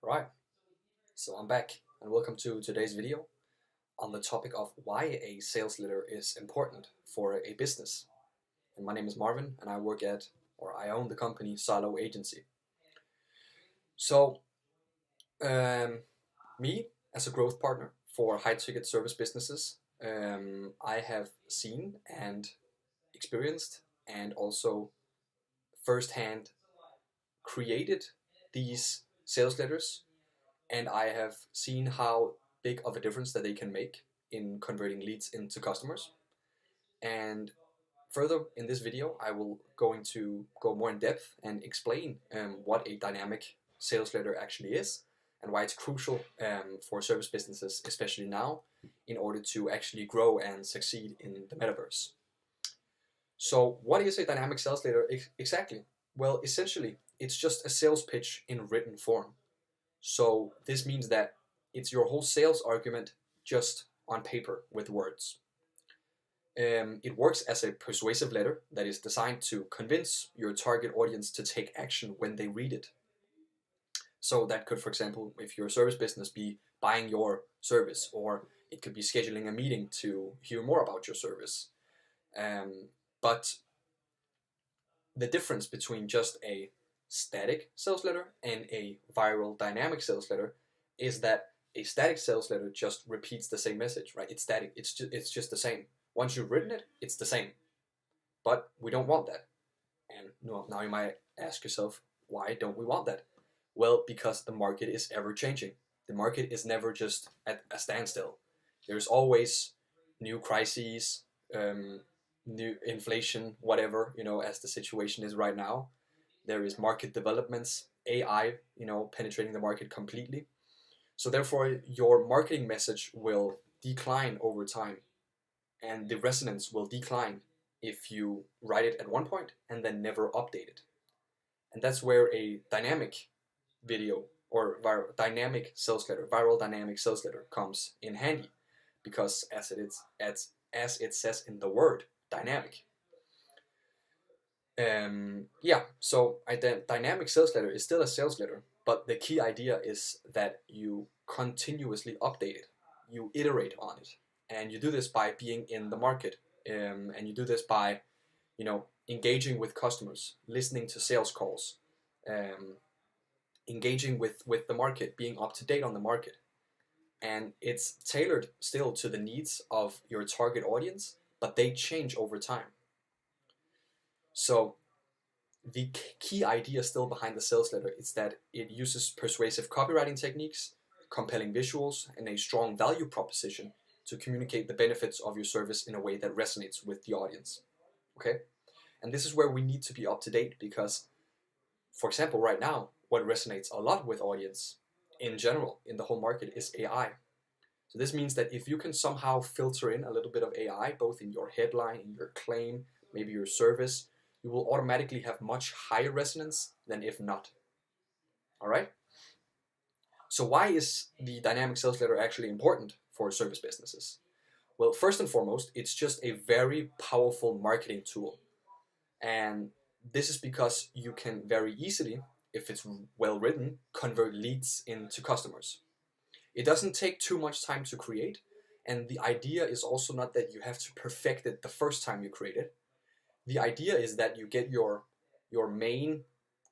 Alright, so I'm back and welcome to today's video on the topic of why a sales letter is important for a business. And my name is Marvin and I own the company Silo Agency. So, me as a growth partner for high ticket service businesses, I have seen and experienced and also firsthand created these sales letters, and I have seen how big of a difference that they can make in converting leads into customers. And further in this video, I will going to go more in depth and explain what a dynamic sales letter actually is and why it's crucial for service businesses, especially now, in order to actually grow and succeed in the metaverse. So what is a dynamic sales letter exactly? Well, essentially, it's just a sales pitch in written form. So this means that it's your whole sales argument just on paper with words. It works as a persuasive letter that is designed to convince your target audience to take action when they read it. So that could, for example, if you're a service business, be buying your service, or it could be scheduling a meeting to hear more about your service. But the difference between just a static sales letter and a viral dynamic sales letter is that a static sales letter just repeats the same message, right? It's static. It's just the same. Once you've written it, it's the same. But we don't want that. And now you might ask yourself, why don't we want that? Well, because the market is ever changing. The market is never just at a standstill. There's always new crises, new inflation, whatever, as the situation is right now. There is market developments, AI, penetrating the market completely. So therefore, your marketing message will decline over time, and the resonance will decline if you write it at one point and then never update it. And that's where a dynamic video or viral dynamic sales letter comes in handy, because as it says in the word, dynamic. So a dynamic sales letter is still a sales letter, but the key idea is that you continuously update it, you iterate on it, and you do this by being in the market, and you do this by, engaging with customers, listening to sales calls, engaging with the market, being up to date on the market, and it's tailored still to the needs of your target audience, but they change over time. So the key idea still behind the sales letter is that it uses persuasive copywriting techniques, compelling visuals, and a strong value proposition to communicate the benefits of your service in a way that resonates with the audience. Okay? And this is where we need to be up to date, because, for example, right now, what resonates a lot with audience in general in the whole market is AI. So this means that if you can somehow filter in a little bit of AI, both in your headline, in your claim, maybe your service, you will automatically have much higher resonance than if not. All right? So why is the dynamic sales letter actually important for service businesses? Well, first and foremost, it's just a very powerful marketing tool. And this is because you can very easily, if it's well written, convert leads into customers. It doesn't take too much time to create, and the idea is also not that you have to perfect it the first time you create it. The idea is that you get your main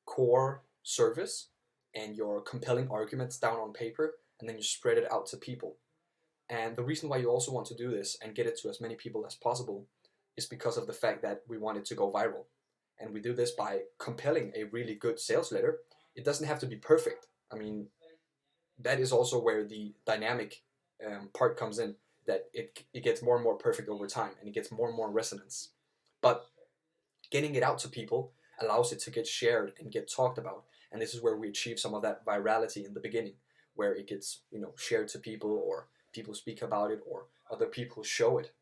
core service and your compelling arguments down on paper, and then you spread it out to people. And the reason why you also want to do this and get it to as many people as possible is because of the fact that we want it to go viral. And we do this by compelling a really good sales letter. It doesn't have to be perfect. I mean, that is also where the dynamic part comes in, that it gets more and more perfect over time, and it gets more and more resonance. But getting it out to people allows it to get shared and get talked about, and this is where we achieve some of that virality in the beginning, where it gets shared to people, or people speak about it, or other people show it,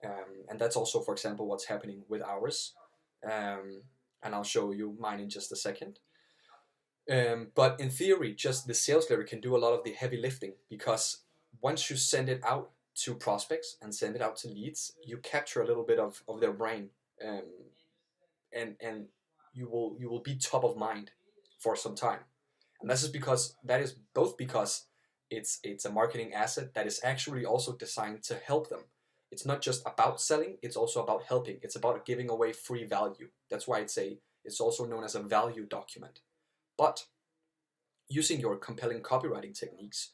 and that's also, for example, what's happening with ours, and I'll show you mine in just a second. But in theory, just the sales letter can do a lot of the heavy lifting, because once you send it out to prospects and send it out to leads, you capture a little bit of their brain, and you will be top of mind for some time. And that is both because it's a marketing asset that is actually also designed to help them. It's not just about selling, it's also about helping. It's about giving away free value. That's why it's also known as a value document. But using your compelling copywriting techniques,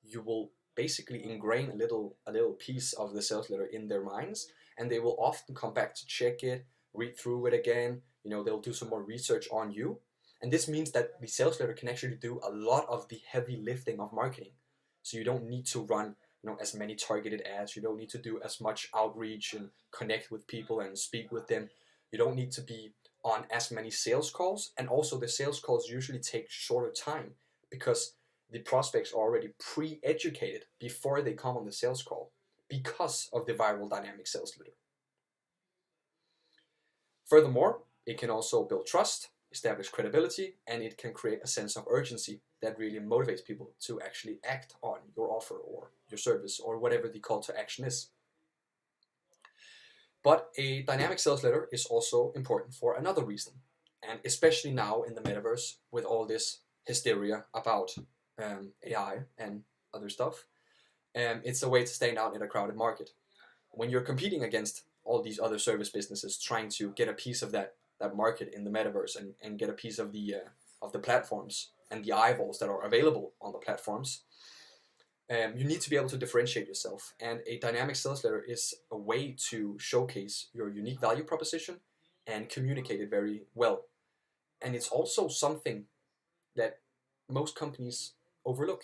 you will basically ingrain a little piece of the sales letter in their minds, and they will often come back to check it, read through it again. They'll do some more research on you, and this means that the sales letter can actually do a lot of the heavy lifting of marketing. So you don't need to run as many targeted ads. You don't need to do as much outreach and connect with people and speak with them. You don't need to be on as many sales calls, and also the sales calls usually take shorter time because the prospects are already pre-educated before they come on the sales call because of the viral dynamic sales letter. Furthermore, it can also build trust, establish credibility, and it can create a sense of urgency that really motivates people to actually act on your offer or your service or whatever the call to action is. But a dynamic sales letter is also important for another reason, and especially now in the metaverse with all this hysteria about AI and other stuff, it's a way to stand out in a crowded market. When you're competing against all these other service businesses trying to get a piece of that market in the metaverse and get a piece of the platforms and the eyeballs that are available on the platforms, you need to be able to differentiate yourself. And a dynamic sales letter is a way to showcase your unique value proposition and communicate it very well. And it's also something that most companies overlook.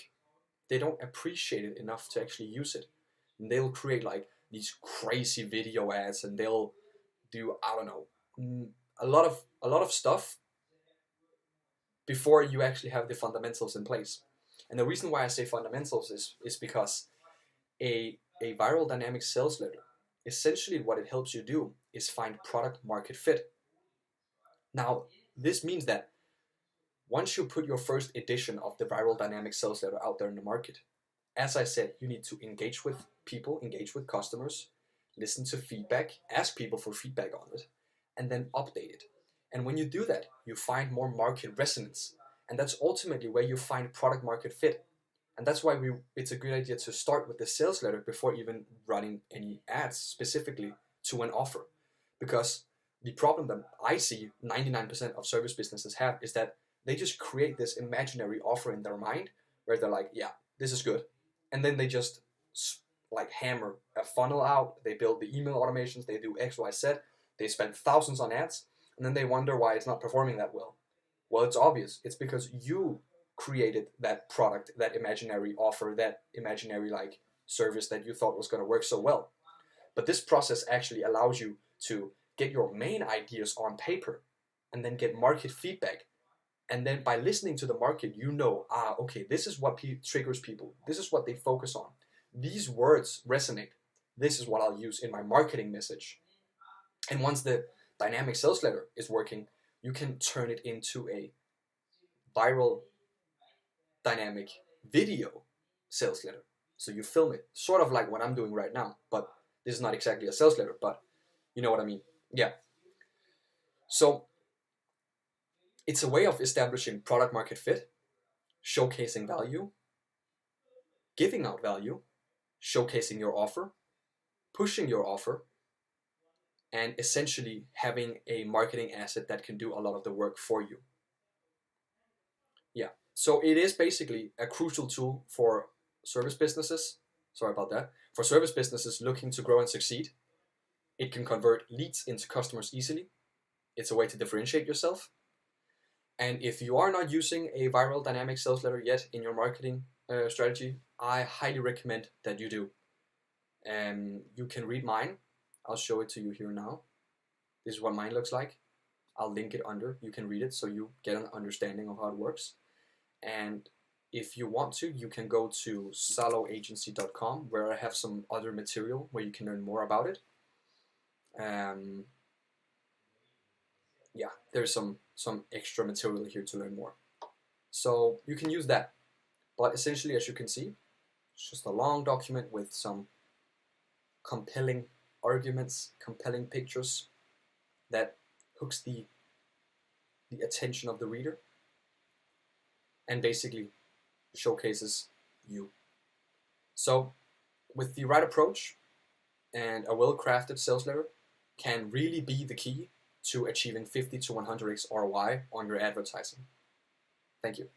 They don't appreciate it enough to actually use it. And they'll create like these crazy video ads, and they'll do, I don't know, a lot of stuff before you actually have the fundamentals in place. And the reason why I say fundamentals is because a viral dynamic sales letter, essentially what it helps you do is find product market fit. Now, this means that once you put your first edition of the viral dynamic sales letter out there in the market, as I said, you need to engage with people, engage with customers, listen to feedback, ask people for feedback on it, and then update it. And when you do that, you find more market resonance. And that's ultimately where you find product market fit. And that's why it's a good idea to start with the sales letter before even running any ads specifically to an offer. Because the problem that I see 99% of service businesses have is that they just create this imaginary offer in their mind where they're like, yeah, this is good. And then they just like hammer a funnel out. They build the email automations. They do X, Y, Z. They spend thousands on ads. And then they wonder why it's not performing that well. Well, it's obvious. It's because you created that product, that imaginary offer, that imaginary like service that you thought was going to work so well. But this process actually allows you to get your main ideas on paper and then get market feedback. And then by listening to the market, you know, okay, this is what triggers people. This is what they focus on. These words resonate. This is what I'll use in my marketing message. And once the dynamic sales letter is working, you can turn it into a viral dynamic video sales letter. So you film it, sort of like what I'm doing right now, but this is not exactly a sales letter, but you know what I mean. Yeah. So it's a way of establishing product market fit, showcasing value, giving out value, showcasing your offer, pushing your offer, and essentially having a marketing asset that can do a lot of the work for you. Yeah, so it is basically a crucial tool for service businesses. Sorry about that. For service businesses looking to grow and succeed, it can convert leads into customers easily. It's a way to differentiate yourself. And if you are not using a viral dynamic sales letter yet in your marketing strategy, I highly recommend that you do. And you can read mine. I'll show it to you here now. This is what mine looks like. I'll link it under. You can read it so you get an understanding of how it works. And if you want to, you can go to saloagency.com where I have some other material where you can learn more about it. Yeah, there's some extra material here to learn more. So you can use that. But essentially, as you can see, it's just a long document with some compelling arguments, compelling pictures that hooks the attention of the reader. and basically showcases you. So with the right approach and a well-crafted sales letter can really be the key to achieving 50 to 100x ROI on your advertising. Thank you.